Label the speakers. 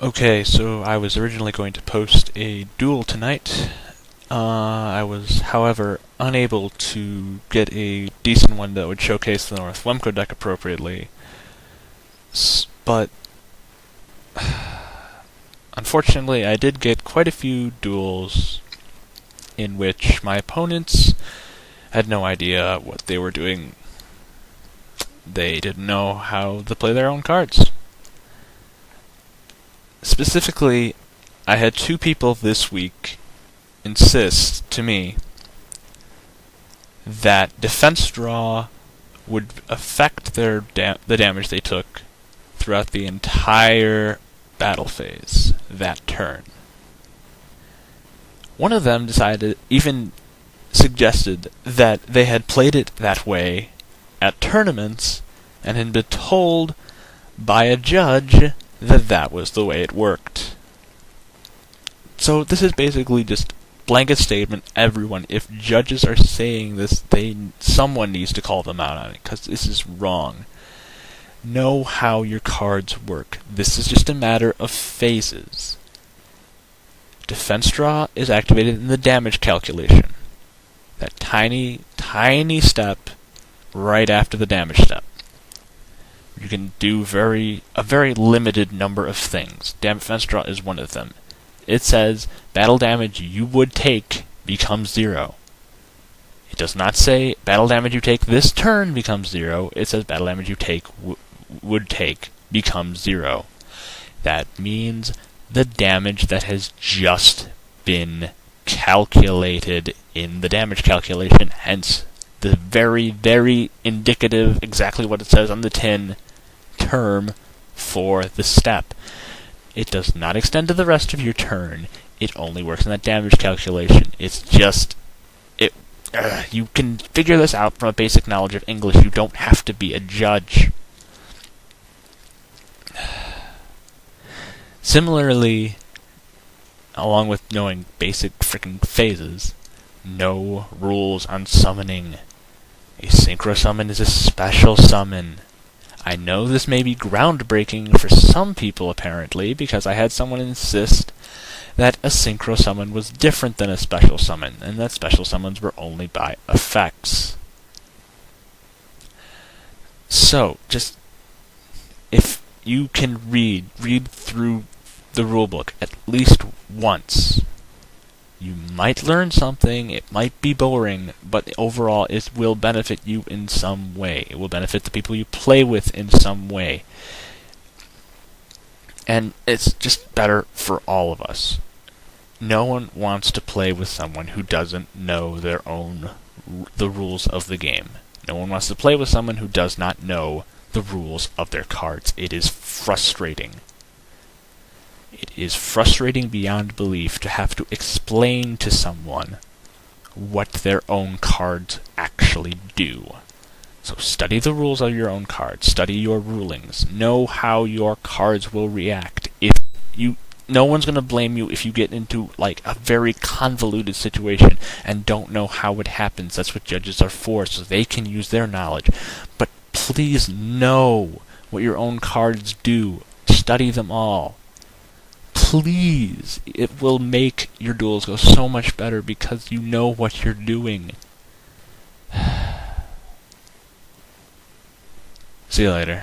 Speaker 1: Okay, so I was originally going to post a duel tonight. I was, however, unable to get a decent one that would showcase the North Wemco deck appropriately. But unfortunately, I did get quite a few duels in which my opponents had no idea what they were doing. They didn't know how to play their own cards. Specifically, I had two people this week insist to me that defense draw would affect the damage they took throughout the entire battle phase that turn. One of them even suggested that they had played it that way at tournaments and had been told by a judge that that was the way it worked. So this is basically just blanket statement, everyone. If judges are saying this, someone needs to call them out on it, because this is wrong. Know how your cards work. This is just a matter of phases. Defense draw is activated in the damage calculation. That tiny, tiny step right after the damage step. You can do a very limited number of things. Defense draw is one of them. It says battle damage you would take becomes 0. It does not say battle damage you take this turn becomes 0. It says battle damage you would take becomes 0. That means the damage that has just been calculated in the damage calculation, hence the very, very indicative, exactly what it says on the tin, term for the step. It does not extend to the rest of your turn. It only works in that damage calculation. It's just... you can figure this out from a basic knowledge of English. You don't have to be a judge. Similarly, along with knowing basic frickin' phases, know rules on summoning. A synchro summon is a special summon. I know this may be groundbreaking for some people, apparently, because I had someone insist that a synchro summon was different than a special summon, and that special summons were only by effects. So, just, if you can read through the rulebook at least once, you might learn something. It might be boring, but overall it will benefit you in some way. It will benefit the people you play with in some way. And it's just better for all of us. No one wants to play with someone who doesn't know the rules of the game. No one wants to play with someone who does not know the rules of their cards. It is frustrating. It is frustrating beyond belief to have to explain to someone what their own cards actually do. So study the rules of your own cards. Study your rulings. Know how your cards will react. No one's going to blame you if you get into a very convoluted situation and don't know how it happens. That's what judges are for, so they can use their knowledge. But please know what your own cards do. Study them all. Please, it will make your duels go so much better because you know what you're doing. See you later.